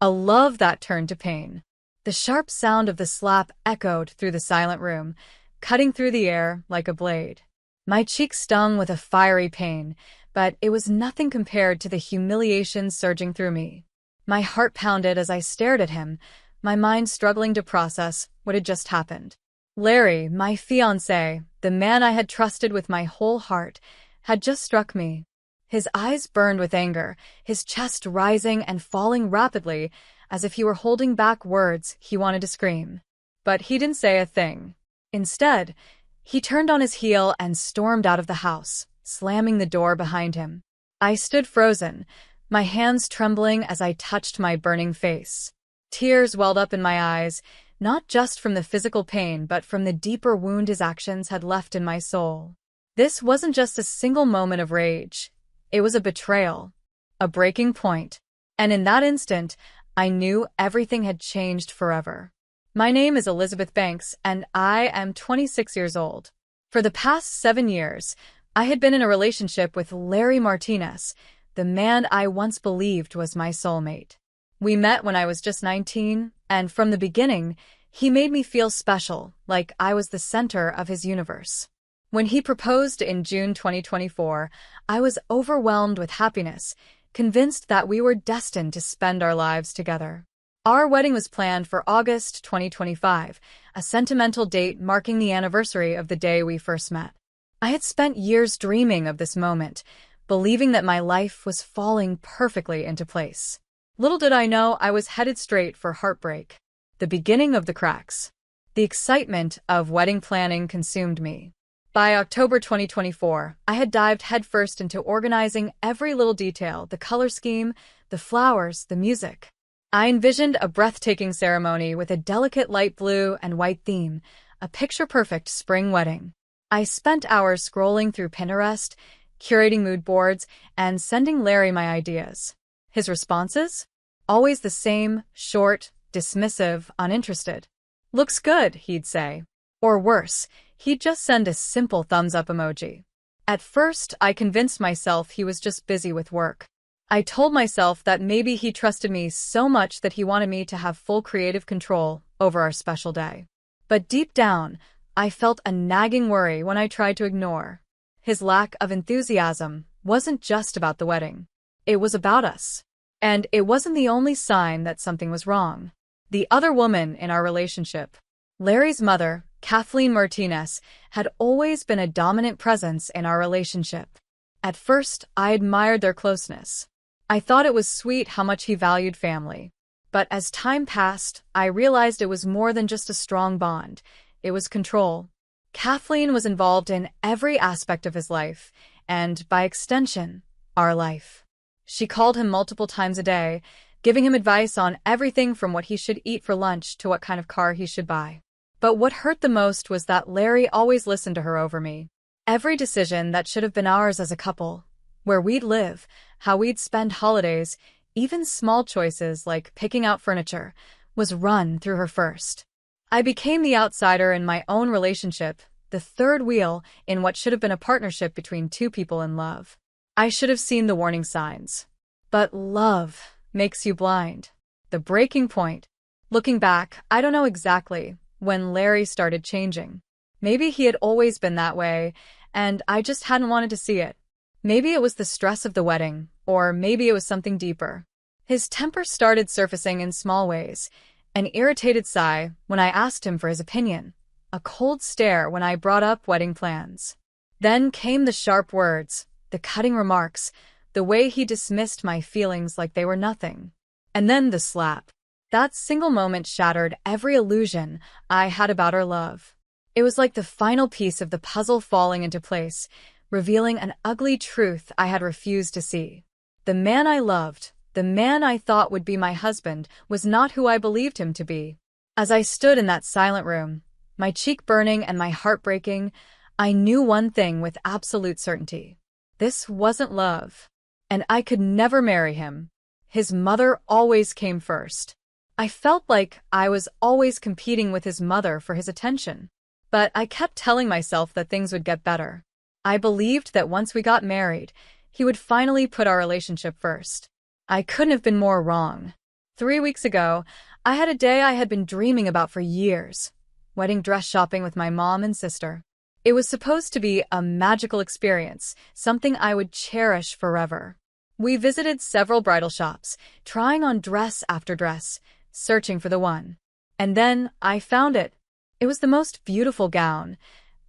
A love that turned to pain. The sharp sound of the slap echoed through the silent room, cutting through the air like a blade. My cheek stung with a fiery pain, but it was nothing compared to the humiliation surging through me. My heart pounded as I stared at him, my mind struggling to process what had just happened. Larry, my fiancé, the man I had trusted with my whole heart, had just struck me. His eyes burned with anger, his chest rising and falling rapidly, as if he were holding back words he wanted to scream. But he didn't say a thing. Instead, he turned on his heel and stormed out of the house, slamming the door behind him. I stood frozen, my hands trembling as I touched my burning face. Tears welled up in my eyes, not just from the physical pain but from the deeper wound his actions had left in my soul. This wasn't just a single moment of rage. It was a betrayal, a breaking point. And in that instant, I knew everything had changed forever. My name is Elizabeth Banks, and I am 26 years old. For the past 7 years, I had been in a relationship with Larry Martinez, the man I once believed was my soulmate. We met when I was just 19, and from the beginning, he made me feel special, like I was the center of his universe. When he proposed in June 2024, I was overwhelmed with happiness, convinced that we were destined to spend our lives together. Our wedding was planned for August 2025, a sentimental date marking the anniversary of the day we first met. I had spent years dreaming of this moment, believing that my life was falling perfectly into place. Little did I know I was headed straight for heartbreak, the beginning of the cracks. The excitement of wedding planning consumed me. By October 2024, I had dived headfirst into organizing every little detail, the color scheme, the flowers, the music. I envisioned a breathtaking ceremony with a delicate light blue and white theme, a picture-perfect spring wedding. I spent hours scrolling through Pinterest, curating mood boards, and sending Larry my ideas. His responses? Always the same, short, dismissive, uninterested. "Looks good," he'd say. Or worse, he'd just send a simple thumbs-up emoji. At first, I convinced myself he was just busy with work. I told myself that maybe he trusted me so much that he wanted me to have full creative control over our special day. But deep down, I felt a nagging worry when I tried to ignore. His lack of enthusiasm wasn't just about the wedding. It was about us. And it wasn't the only sign that something was wrong. The other woman in our relationship, Larry's mother, Kathleen Martinez, had always been a dominant presence in our relationship. At first, I admired their closeness. I thought it was sweet how much he valued family. But as time passed, I realized it was more than just a strong bond. It was control. Kathleen was involved in every aspect of his life, and, by extension, our life. She called him multiple times a day, giving him advice on everything from what he should eat for lunch to what kind of car he should buy. But what hurt the most was that Larry always listened to her over me. Every decision that should have been ours as a couple, where we'd live, how we'd spend holidays, even small choices like picking out furniture, was run through her first. I became the outsider in my own relationship, the third wheel in what should have been a partnership between two people in love. I should have seen the warning signs. But love makes you blind. The breaking point. Looking back, I don't know exactly when Larry started changing. Maybe he had always been that way, and I just hadn't wanted to see it. Maybe it was the stress of the wedding, or maybe it was something deeper. His temper started surfacing in small ways. An irritated sigh when I asked him for his opinion. A cold stare when I brought up wedding plans. Then came the sharp words, the cutting remarks, the way he dismissed my feelings like they were nothing. And then the slap. That single moment shattered every illusion I had about our love. It was like the final piece of the puzzle falling into place, revealing an ugly truth I had refused to see. The man I loved, the man I thought would be my husband, was not who I believed him to be. As I stood in that silent room, my cheek burning and my heart breaking, I knew one thing with absolute certainty. This wasn't love. And I could never marry him. His mother always came first. I felt like I was always competing with his mother for his attention. But I kept telling myself that things would get better. I believed that once we got married, he would finally put our relationship first. I couldn't have been more wrong. 3 weeks ago, I had a day I had been dreaming about for years. Wedding dress shopping with my mom and sister. It was supposed to be a magical experience, something I would cherish forever. We visited several bridal shops, trying on dress after dress, searching for the one. And then I found it. It was the most beautiful gown,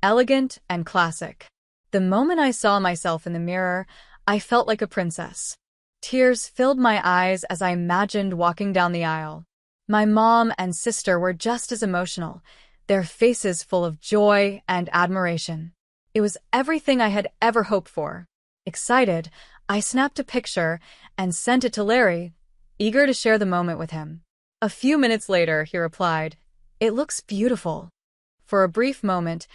elegant and classic. The moment I saw myself in the mirror, I felt like a princess. Tears filled my eyes as I imagined walking down the aisle. My mom and sister were just as emotional, their faces full of joy and admiration. It was everything I had ever hoped for. Excited, I snapped a picture and sent it to Larry, eager to share the moment with him. A few minutes later, he replied, "It looks beautiful." For a brief moment,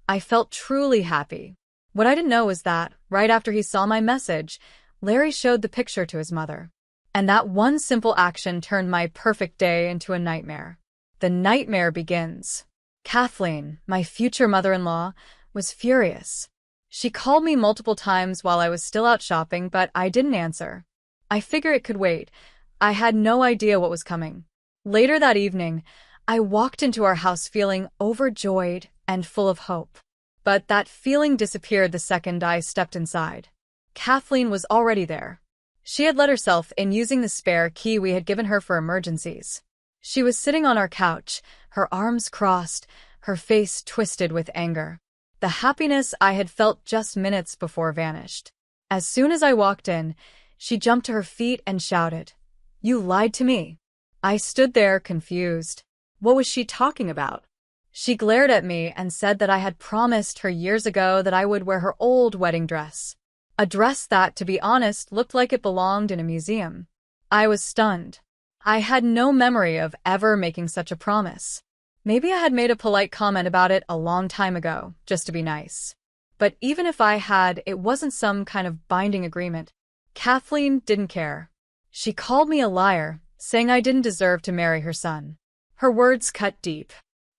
I felt truly happy. What I didn't know was that, right after he saw my message, Larry showed the picture to his mother. And that one simple action turned my perfect day into a nightmare. The nightmare begins. Kathleen, my future mother-in-law, was furious. She called me multiple times while I was still out shopping, but I didn't answer. I figured it could wait. I had no idea what was coming. Later that evening, I walked into our house feeling overjoyed and full of hope. But that feeling disappeared the second I stepped inside. Kathleen was already there. She had let herself in using the spare key we had given her for emergencies. She was sitting on our couch, her arms crossed, her face twisted with anger. The happiness I had felt just minutes before vanished. As soon as I walked in, she jumped to her feet and shouted, "You lied to me." I stood there confused. What was she talking about? She glared at me and said that I had promised her years ago that I would wear her old wedding dress. A dress that, to be honest, looked like it belonged in a museum. I was stunned. I had no memory of ever making such a promise. Maybe I had made a polite comment about it a long time ago, just to be nice. But even if I had, it wasn't some kind of binding agreement. Kathleen didn't care. She called me a liar, saying I didn't deserve to marry her son. Her words cut deep.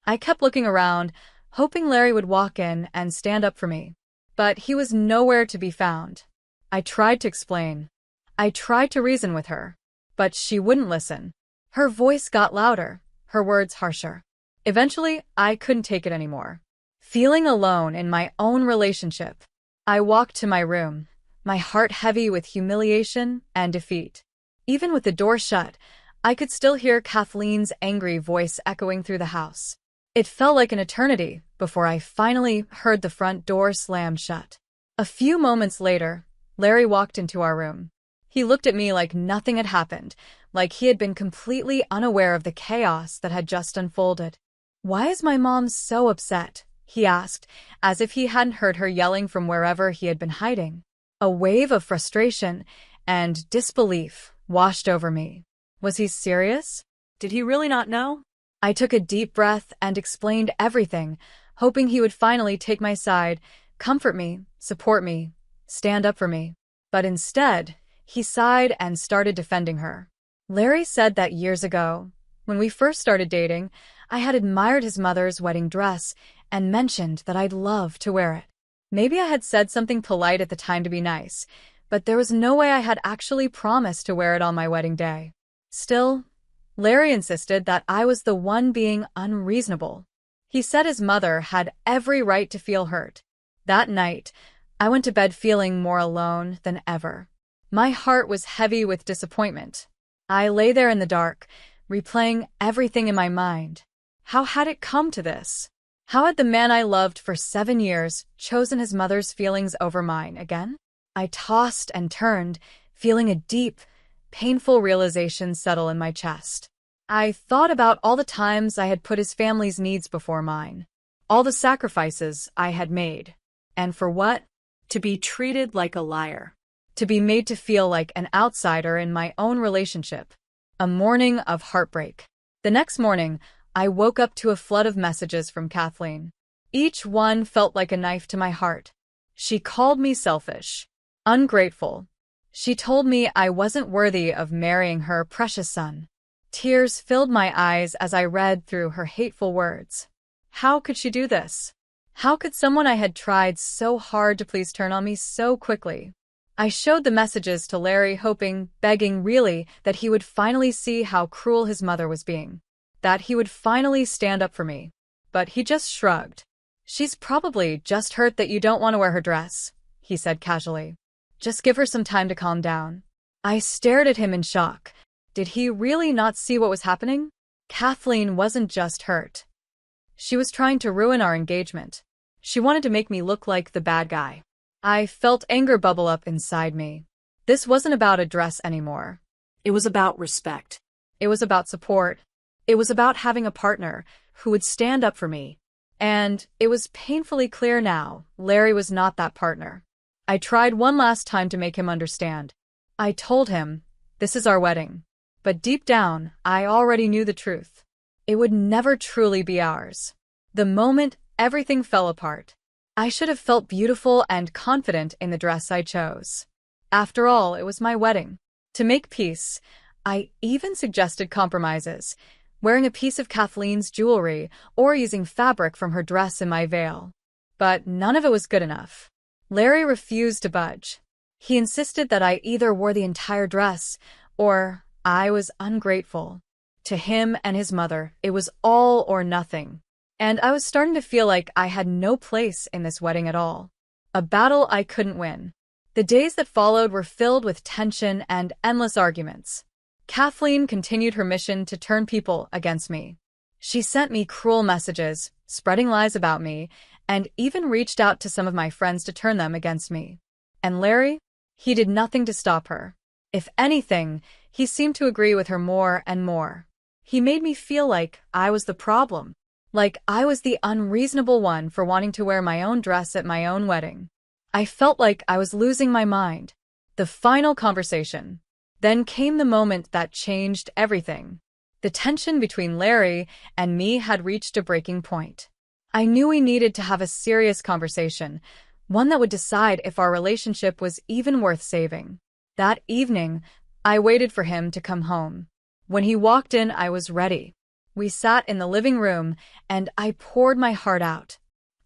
I kept looking around, hoping Larry would walk in and stand up for me. But he was nowhere to be found. I tried to explain. I tried to reason with her. But she wouldn't listen. Her voice got louder, her words harsher. Eventually, I couldn't take it anymore. Feeling alone in my own relationship, I walked to my room, my heart heavy with humiliation and defeat. Even with the door shut, I could still hear Kathleen's angry voice echoing through the house. It felt like an eternity before I finally heard the front door slam shut. A few moments later, Larry walked into our room. He looked at me like nothing had happened, like he had been completely unaware of the chaos that had just unfolded. "Why is my mom so upset?" he asked, as if he hadn't heard her yelling from wherever he had been hiding. A wave of frustration and disbelief washed over me. Was he serious? Did he really not know? I took a deep breath and explained everything, hoping he would finally take my side, comfort me, support me, stand up for me. But instead, he sighed and started defending her. Larry said that years ago, when we first started dating, I had admired his mother's wedding dress and mentioned that I'd love to wear it. Maybe I had said something polite at the time to be nice, but there was no way I had actually promised to wear it on my wedding day. Still, Larry insisted that I was the one being unreasonable. He said his mother had every right to feel hurt. That night, I went to bed feeling more alone than ever. My heart was heavy with disappointment. I lay there in the dark, replaying everything in my mind. How had it come to this? How had the man I loved for 7 years chosen his mother's feelings over mine again? I tossed and turned, feeling a deep, painful realization settle in my chest. I thought about all the times I had put his family's needs before mine, all the sacrifices I had made. And for what? To be treated like a liar. To be made to feel like an outsider in my own relationship. A morning of heartbreak. The next morning, I woke up to a flood of messages from Kathleen. Each one felt like a knife to my heart. She called me selfish, ungrateful. She told me I wasn't worthy of marrying her precious son. Tears filled my eyes as I read through her hateful words. How could she do this? How could someone I had tried so hard to please turn on me so quickly? I showed the messages to Larry, hoping, begging really, that he would finally see how cruel his mother was being. That he would finally stand up for me. But he just shrugged. "She's probably just hurt that you don't want to wear her dress," he said casually. "Just give her some time to calm down." I stared at him in shock. Did he really not see what was happening? Kathleen wasn't just hurt. She was trying to ruin our engagement. She wanted to make me look like the bad guy. I felt anger bubble up inside me. This wasn't about a dress anymore. It was about respect. It was about support. It was about having a partner who would stand up for me. And it was painfully clear now, Larry was not that partner. I tried one last time to make him understand. I told him, "This is our wedding." But deep down, I already knew the truth. It would never truly be ours. The moment everything fell apart, I should have felt beautiful and confident in the dress I chose. After all, it was my wedding. To make peace, I even suggested compromises, wearing a piece of Kathleen's jewelry or using fabric from her dress in my veil. But none of it was good enough. Larry refused to budge. He insisted that I either wore the entire dress or I was ungrateful. To him and his mother, it was all or nothing. And I was starting to feel like I had no place in this wedding at all. A battle I couldn't win. The days that followed were filled with tension and endless arguments. Kathleen continued her mission to turn people against me. She sent me cruel messages, spreading lies about me, and even reached out to some of my friends to turn them against me. And Larry? He did nothing to stop her. If anything, he seemed to agree with her more and more. He made me feel like I was the problem. Like I was the unreasonable one for wanting to wear my own dress at my own wedding. I felt like I was losing my mind. The final conversation. Then came the moment that changed everything. The tension between Larry and me had reached a breaking point. I knew we needed to have a serious conversation, one that would decide if our relationship was even worth saving. That evening, I waited for him to come home. When he walked in, I was ready. We sat in the living room, and I poured my heart out.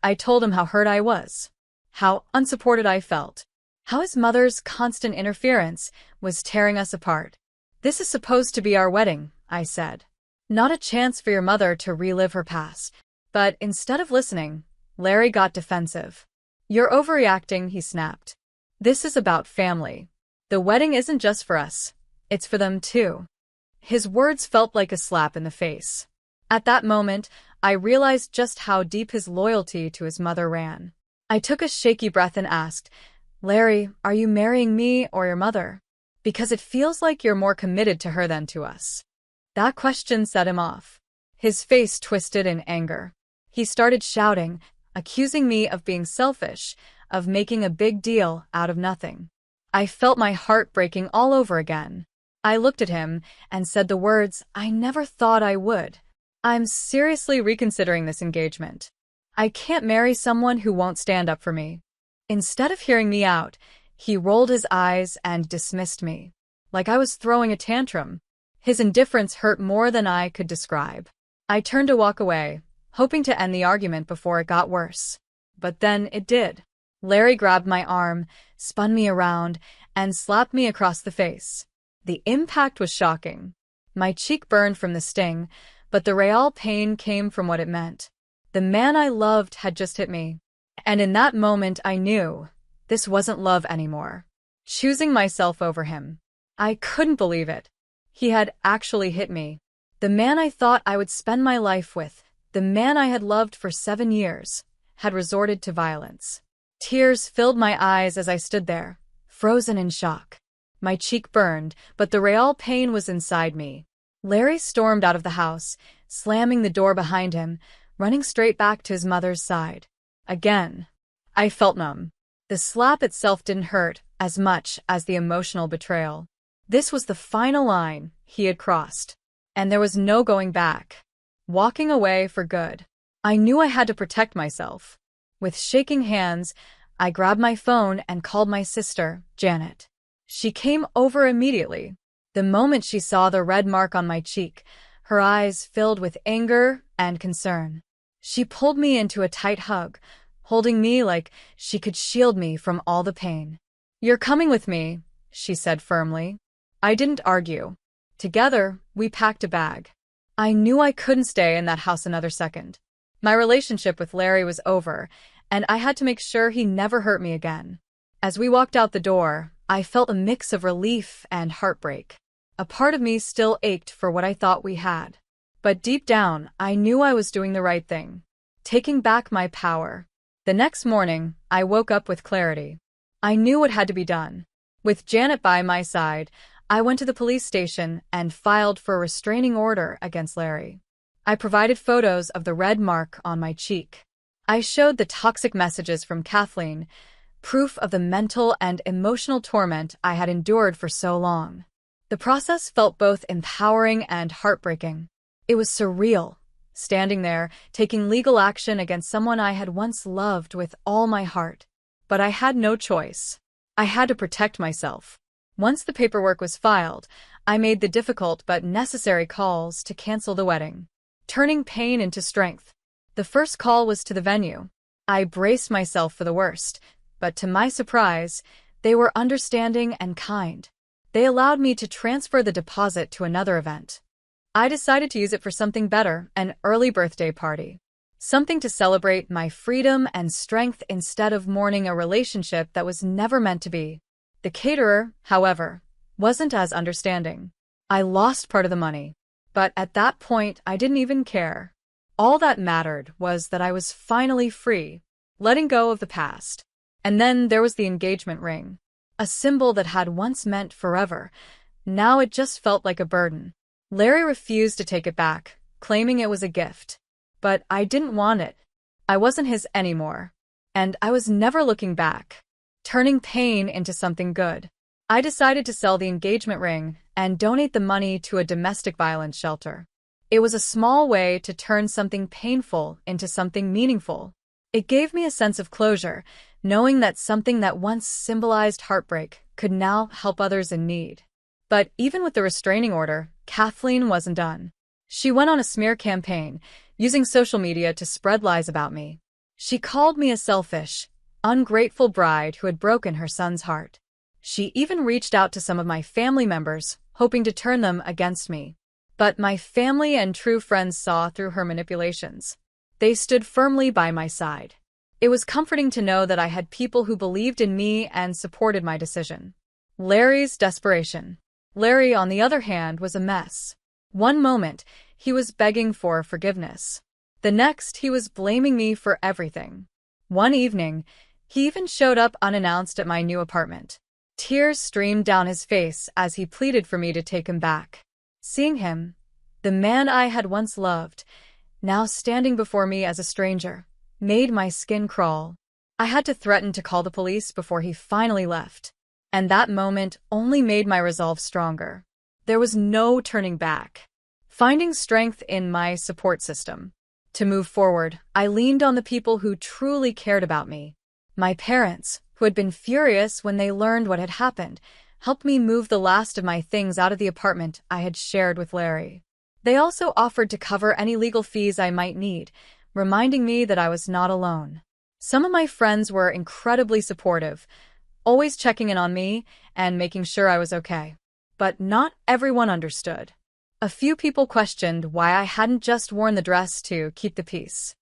I told him how hurt I was, how unsupported I felt, how his mother's constant interference was tearing us apart. "This is supposed to be our wedding," I said. "Not a chance for your mother to relive her past." But instead of listening, Larry got defensive. "You're overreacting," he snapped. "This is about family. The wedding isn't just for us. It's for them too." His words felt like a slap in the face. At that moment, I realized just how deep his loyalty to his mother ran. I took a shaky breath and asked, "Larry, are you marrying me or your mother? Because it feels like you're more committed to her than to us." That question set him off. His face twisted in anger. He started shouting, accusing me of being selfish, of making a big deal out of nothing. I felt my heart breaking all over again. I looked at him and said the words I never thought I would. "I'm seriously reconsidering this engagement. I can't marry someone who won't stand up for me." Instead of hearing me out, he rolled his eyes and dismissed me, like I was throwing a tantrum. His indifference hurt more than I could describe. I turned to walk away, hoping to end the argument before it got worse. But then it did. Larry grabbed my arm, spun me around, and slapped me across the face. The impact was shocking. My cheek burned from the sting, but the real pain came from what it meant. The man I loved had just hit me. And in that moment I knew this wasn't love anymore. Choosing myself over him. I couldn't believe it. He had actually hit me. The man I thought I would spend my life with, the man I had loved for 7 years, had resorted to violence. Tears filled my eyes as I stood there, frozen in shock. My cheek burned, but the real pain was inside me. Larry stormed out of the house, slamming the door behind him, running straight back to his mother's side. Again, I felt numb. The slap itself didn't hurt as much as the emotional betrayal. This was the final line he had crossed, and there was no going back. Walking away for good. I knew I had to protect myself. With shaking hands, I grabbed my phone and called my sister, Janet. She came over immediately. The moment she saw the red mark on my cheek, her eyes filled with anger and concern. She pulled me into a tight hug, holding me like she could shield me from all the pain. "You're coming with me," she said firmly. I didn't argue. Together, we packed a bag. I knew I couldn't stay in that house another second. My relationship with Larry was over, and I had to make sure he never hurt me again. As we walked out the door, I felt a mix of relief and heartbreak. A part of me still ached for what I thought we had. But deep down, I knew I was doing the right thing, taking back my power. The next morning, I woke up with clarity. I knew what had to be done. With Janet by my side, I went to the police station and filed for a restraining order against Larry. I provided photos of the red mark on my cheek. I showed the toxic messages from Kathleen, proof of the mental and emotional torment I had endured for so long. The process felt both empowering and heartbreaking. It was surreal, standing there, taking legal action against someone I had once loved with all my heart. But I had no choice. I had to protect myself. Once the paperwork was filed, I made the difficult but necessary calls to cancel the wedding, turning pain into strength. The first call was to the venue. I braced myself for the worst, but to my surprise, they were understanding and kind. They allowed me to transfer the deposit to another event. I decided to use it for something better, an early birthday party. Something to celebrate my freedom and strength instead of mourning a relationship that was never meant to be. The caterer, however, wasn't as understanding. I lost part of the money, but at that point I didn't even care. All that mattered was that I was finally free, letting go of the past. And then there was the engagement ring, a symbol that had once meant forever. Now it just felt like a burden. Larry refused to take it back, claiming it was a gift. But I didn't want it. I wasn't his anymore. And I was never looking back, turning pain into something good. I decided to sell the engagement ring and donate the money to a domestic violence shelter. It was a small way to turn something painful into something meaningful. It gave me a sense of closure, knowing that something that once symbolized heartbreak could now help others in need. But even with the restraining order, Kathleen wasn't done. She went on a smear campaign, using social media to spread lies about me. She called me a selfish, ungrateful bride who had broken her son's heart. She even reached out to some of my family members, hoping to turn them against me. But my family and true friends saw through her manipulations. They stood firmly by my side. It was comforting to know that I had people who believed in me and supported my decision. Larry's desperation. Larry, on the other hand, was a mess. One moment, he was begging for forgiveness. The next, he was blaming me for everything. One evening, he even showed up unannounced at my new apartment. Tears streamed down his face as he pleaded for me to take him back. Seeing him, the man I had once loved, now standing before me as a stranger, made my skin crawl. I had to threaten to call the police before he finally left. And that moment only made my resolve stronger. There was no turning back. Finding strength in my support system. To move forward, I leaned on the people who truly cared about me. My parents, who had been furious when they learned what had happened, helped me move the last of my things out of the apartment I had shared with Larry. They also offered to cover any legal fees I might need, reminding me that I was not alone. Some of my friends were incredibly supportive, always checking in on me and making sure I was okay. But not everyone understood. A few people questioned why I hadn't just worn the dress to keep the peace.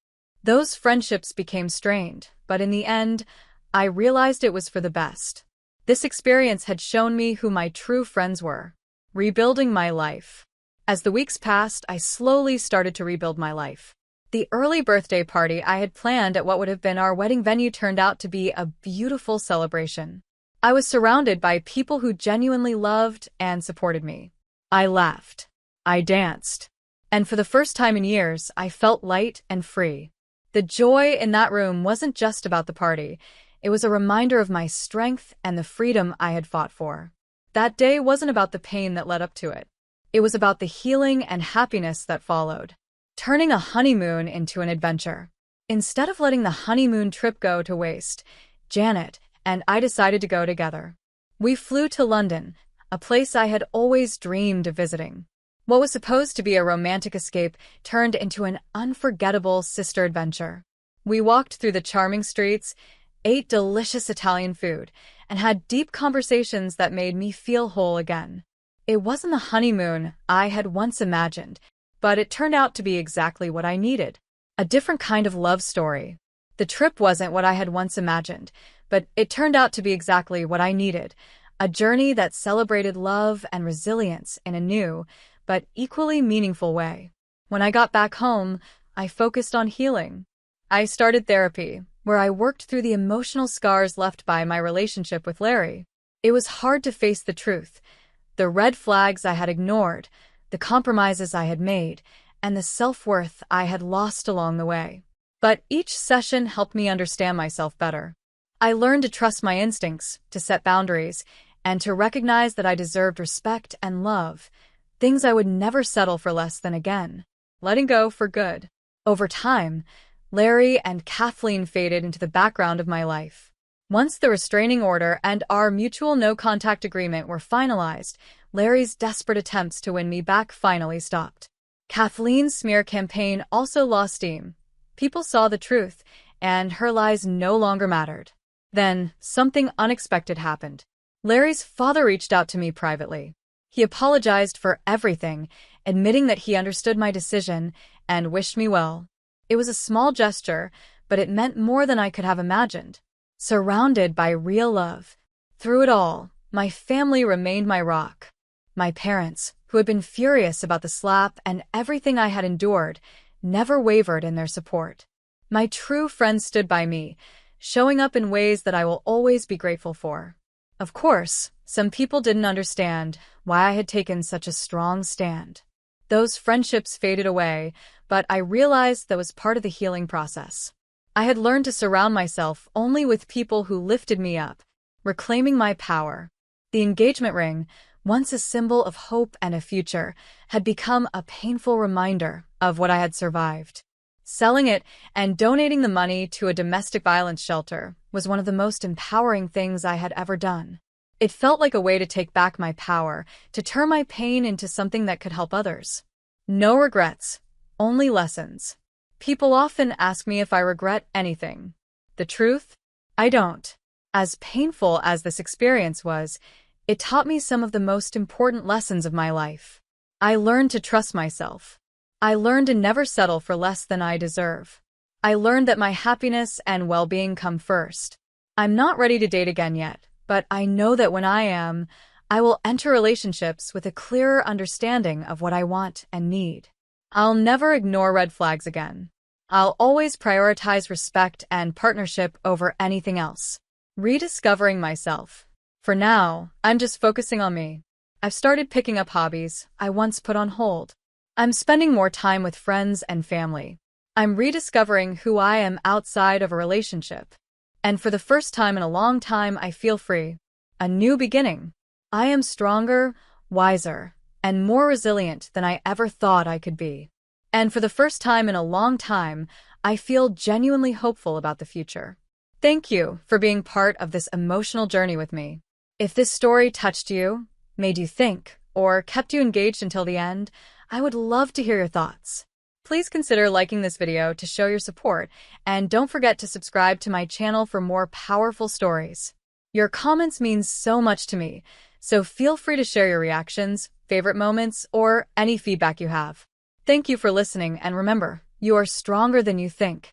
Those friendships became strained, but in the end, I realized it was for the best. This experience had shown me who my true friends were. Rebuilding my life. As the weeks passed, I slowly started to rebuild my life. The early birthday party I had planned at what would have been our wedding venue turned out to be a beautiful celebration. I was surrounded by people who genuinely loved and supported me. I laughed. I danced. And for the first time in years, I felt light and free. The joy in that room wasn't just about the party. It was a reminder of my strength and the freedom I had fought for. That day wasn't about the pain that led up to it. It was about the healing and happiness that followed. Turning a honeymoon into an adventure. Instead of letting the honeymoon trip go to waste, Janet and I decided to go together. We flew to London, a place I had always dreamed of visiting. What was supposed to be a romantic escape turned into an unforgettable sister adventure. We walked through the charming streets, ate delicious Italian food, and had deep conversations that made me feel whole again. It wasn't the honeymoon I had once imagined, but it turned out to be exactly what I needed. A different kind of love story. The trip wasn't what I had once imagined, but it turned out to be exactly what I needed. A journey that celebrated love and resilience in a new, but equally meaningful way. When I got back home, I focused on healing. I started therapy, where I worked through the emotional scars left by my relationship with Larry. It was hard to face the truth, the red flags I had ignored, the compromises I had made, and the self-worth I had lost along the way. But each session helped me understand myself better. I learned to trust my instincts, to set boundaries, and to recognize that I deserved respect and love, things I would never settle for less than again. Letting go for good. Over time, Larry and Kathleen faded into the background of my life. Once the restraining order and our mutual no-contact agreement were finalized, Larry's desperate attempts to win me back finally stopped. Kathleen's smear campaign also lost steam. People saw the truth, and her lies no longer mattered. Then, something unexpected happened. Larry's father reached out to me privately. He apologized for everything, admitting that he understood my decision and wished me well. It was a small gesture, but it meant more than I could have imagined. Surrounded by real love. Through it all, my family remained my rock. My parents, who had been furious about the slap and everything I had endured, never wavered in their support. My true friends stood by me, showing up in ways that I will always be grateful for. Of course, some people didn't understand why I had taken such a strong stand. Those friendships faded away, but I realized that was part of the healing process. I had learned to surround myself only with people who lifted me up, reclaiming my power. The engagement ring, once a symbol of hope and a future, had become a painful reminder of what I had survived. Selling it and donating the money to a domestic violence shelter was one of the most empowering things I had ever done. It felt like a way to take back my power, to turn my pain into something that could help others. No regrets, only lessons. People often ask me if I regret anything. The truth? I don't. As painful as this experience was, it taught me some of the most important lessons of my life. I learned to trust myself. I learned to never settle for less than I deserve. I learned that my happiness and well-being come first. I'm not ready to date again yet, but I know that when I am, I will enter relationships with a clearer understanding of what I want and need. I'll never ignore red flags again. I'll always prioritize respect and partnership over anything else. Rediscovering myself. For now, I'm just focusing on me. I've started picking up hobbies I once put on hold. I'm spending more time with friends and family. I'm rediscovering who I am outside of a relationship. And for the first time in a long time, I feel free. A new beginning. I am stronger, wiser, and more resilient than I ever thought I could be. And for the first time in a long time, I feel genuinely hopeful about the future. Thank you for being part of this emotional journey with me. If this story touched you, made you think, or kept you engaged until the end, I would love to hear your thoughts. Please consider liking this video to show your support, and don't forget to subscribe to my channel for more powerful stories. Your comments mean so much to me, so feel free to share your reactions, favorite moments, or any feedback you have. Thank you for listening, and remember, you are stronger than you think.